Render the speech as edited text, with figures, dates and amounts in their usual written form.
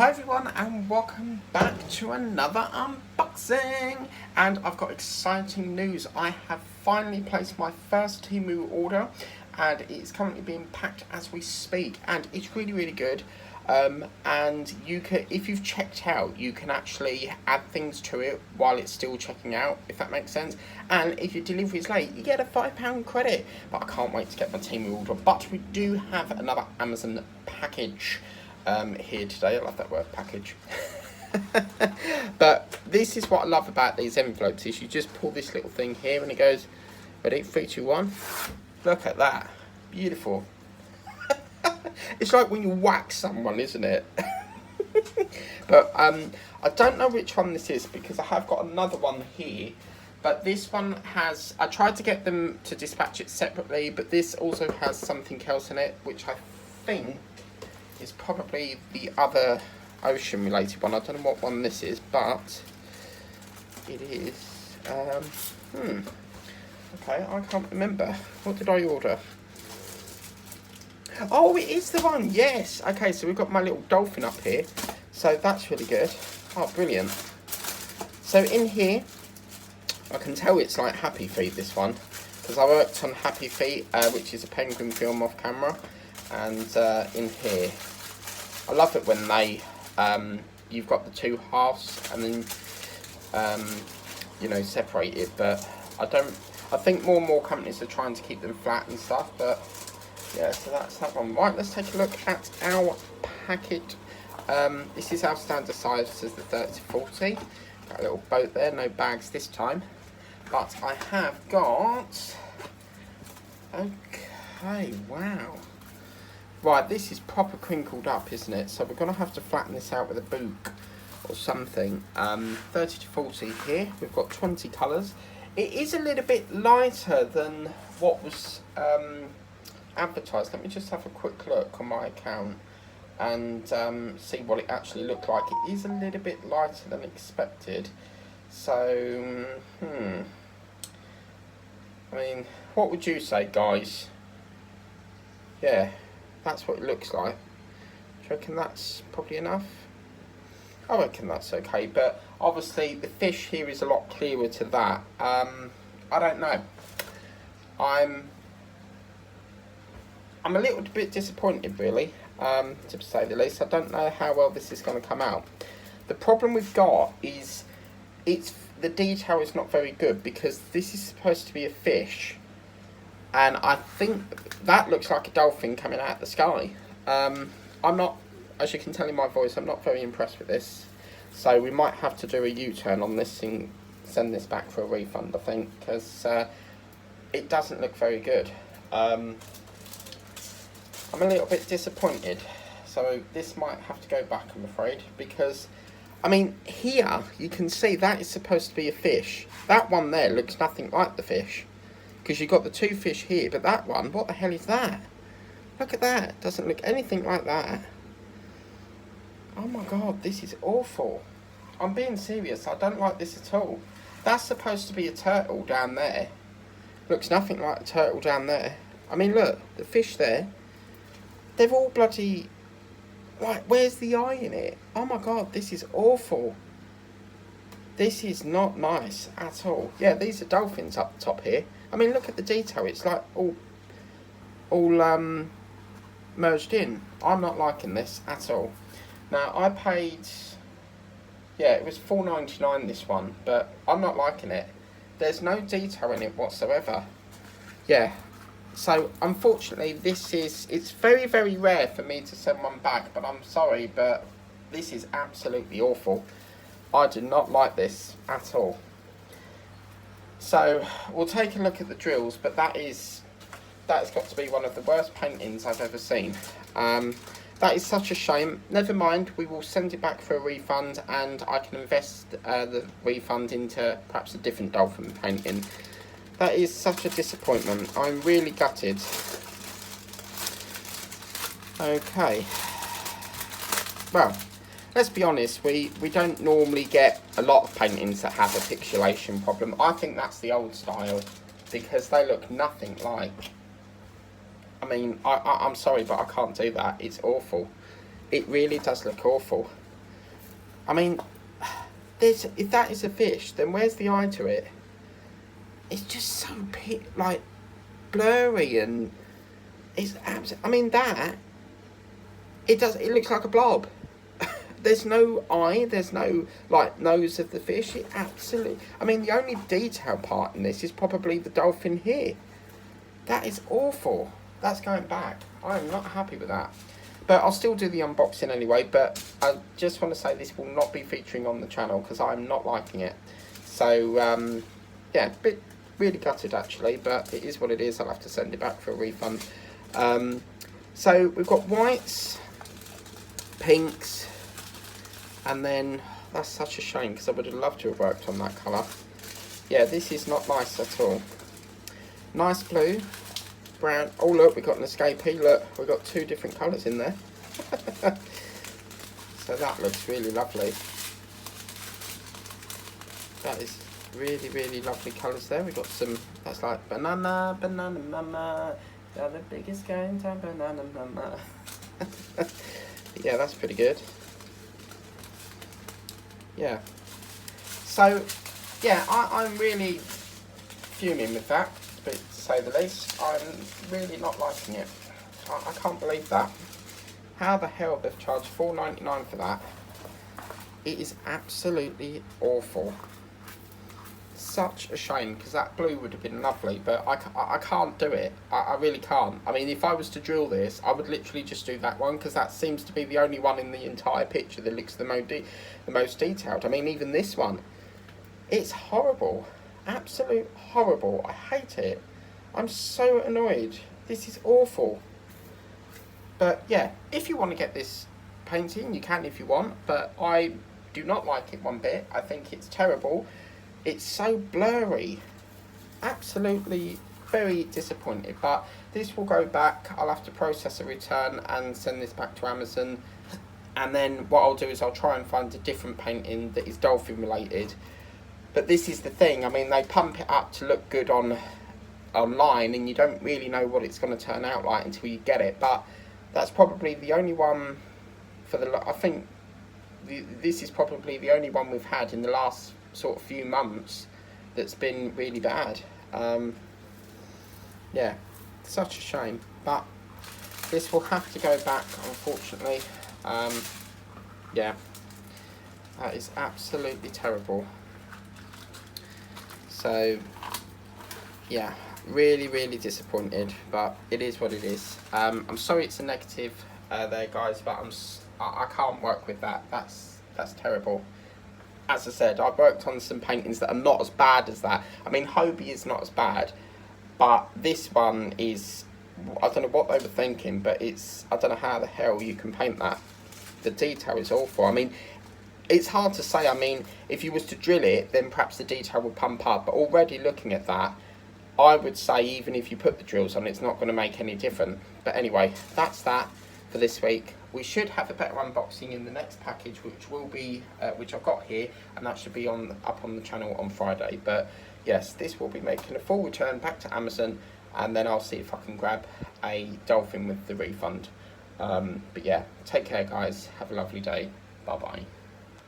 Hi everyone and welcome back to another unboxing, and I've got exciting news. I have finally placed my first Temu order and it's currently being packed as we speak, and it's really good. And you can, if you've checked out, you can actually add things to it while it's still checking out, if that makes sense. And if your delivery is late, you get a £5 credit. But I can't wait to get my Temu order. But we do have another Amazon package here today. I love that word, package. But this is what I love about these envelopes, is you just pull this little thing here and it goes, ready, 3, 2, 1. Look at that, beautiful. It's like when you whack someone, isn't it? But I don't know which one this is because I have got another one here. But this one has, I tried to get them to dispatch it separately, but this also has something else in it, which I think is probably the other ocean related one. I don't know what one this is, but it is, okay, I can't remember. What did I order? Oh, it is the one, yes. Okay, so we've got my little dolphin up here. So that's really good. Oh, brilliant. So in here, I can tell it's like Happy Feet, this one, because I worked on Happy Feet, which is a penguin film off camera. And in here, I love it when they, you've got the two halves and then, you know, separate it. But I think more and more companies are trying to keep them flat and stuff, but yeah, so that's that one. Right, let's take a look at our packet. This is our standard size, this is the 30-40. Got a little boat there, no bags this time. But I have got, okay, wow. Right, this is proper crinkled up, isn't it? So we're going to have to flatten this out with a book or something. 30-40 here, we've got 20 colours. It is a little bit lighter than what was advertised. Let me just have a quick look on my account and see what it actually looked like. It is a little bit lighter than expected. So, I mean, what would you say, guys? Yeah, that's what it looks like. Do you reckon that's probably enough? I reckon that's okay, but obviously the fish here is a lot clearer to that. I don't know. I'm a little bit disappointed, really, to say the least. I don't know how well this is going to come out. The problem we've got is the detail is not very good, because this is supposed to be a fish, and I think that looks like a dolphin coming out of the sky. I'm not, as you can tell in my voice, I'm not very impressed with this. So we might have to do a U-turn on this and send this back for a refund, I think, because it doesn't look very good. I'm a little bit disappointed, so this might have to go back, I'm afraid, because, I mean, here you can see that is supposed to be a fish. That one there looks nothing like the fish, because you've got the two fish here, but that one, what the hell is that? Look at that, doesn't look anything like that. Oh my god, this is awful. I'm being serious, I don't like this at all. That's supposed to be a turtle down there. Looks nothing like a turtle down there. I mean, look, the fish there, they're all bloody, like, where's the eye in it? Oh my god, this is awful. This is not nice at all. Yeah, these are dolphins up the top here. I mean, look at the detail, it's like all merged in. I'm not liking this at all. Now, I paid, yeah, it was $4.99 this one, but I'm not liking it. There's no detail in it whatsoever. Yeah. So, unfortunately, it's very rare for me to send one back, but I'm sorry, but this is absolutely awful. I do not like this at all. So, we'll take a look at the drills, but that has got to be one of the worst paintings I've ever seen. That is such a shame. Never mind, we will send it back for a refund, and I can invest the refund into perhaps a different dolphin painting. That is such a disappointment. I'm really gutted. Okay. Well, let's be honest, we don't normally get a lot of paintings that have a pixelation problem. I think that's the old style, because they look nothing like. I mean, I'm sorry, but I can't do that. It's awful. It really does look awful. I mean, if that is a fish, then where's the eye to it? It's just so like blurry, and it's absolutely. I mean that it looks like a blob. There's no eye. There's no like nose of the fish. It absolutely. I mean, the only detail part in this is probably the dolphin here. That is awful. That's going back. I am not happy with that. But I'll still do the unboxing anyway. But I just want to say this will not be featuring on the channel because I'm not liking it. So yeah, a bit really gutted actually, but it is what it is. I'll have to send it back for a refund. So we've got whites, pinks, and then that's such a shame because I would have loved to have worked on that colour. Yeah, this is not nice at all. Nice blue, brown. Oh look, we've got an escapee. Look, we've got two different colours in there. So that looks really lovely. That is really, really lovely colours there. We've got some, that's like banana, banana mama. They're the biggest guy in town, banana mama. Yeah, that's pretty good. Yeah. So, yeah, I'm really fuming with that, to say the least. I'm really not liking it. I can't believe that. How the hell they've charged $4.99 for that? It is absolutely awful. Such a shame, because that blue would have been lovely, but I can't do it. I really can't. I mean, if I was to drill this, I would literally just do that one, because that seems to be the only one in the entire picture that looks the most detailed. I mean, even this one, it's horrible. Absolute horrible. I hate it. I'm so annoyed. This is awful. But yeah, if you want to get this painting, you can if you want, but I do not like it one bit. I think it's terrible. It's so blurry. Absolutely very disappointed. But this will go back. I'll have to process a return and send this back to Amazon. And then what I'll do is I'll try and find a different painting that is dolphin related. But this is the thing. I mean, they pump it up to look good online, and you don't really know what it's going to turn out like until you get it. But that's probably the only one for the. I think this is probably the only one we've had in the last sort of few months that's been really bad. Yeah, such a shame, but this will have to go back, unfortunately. Yeah, that is absolutely terrible. So yeah, really, really disappointed, but it is what it is. I'm sorry it's a negative there, guys, but I can't work with that. That's terrible. As I said, I've worked on some paintings that are not as bad as that. I mean, Hobie is not as bad, but this one is, I don't know what they were thinking, but it's, I don't know how the hell you can paint that. The detail is awful. I mean, it's hard to say. I mean, if you was to drill it, then perhaps the detail would pump up, but already looking at that, I would say even if you put the drills on, it's not going to make any difference. But anyway, that's that for this week. We should have a better unboxing in the next package, which will be, which I've got here, and that should be up on the channel on Friday. But yes, this will be making a full return back to Amazon, and then I'll see if I can grab a dolphin with the refund. But yeah, take care, guys. Have a lovely day. Bye bye.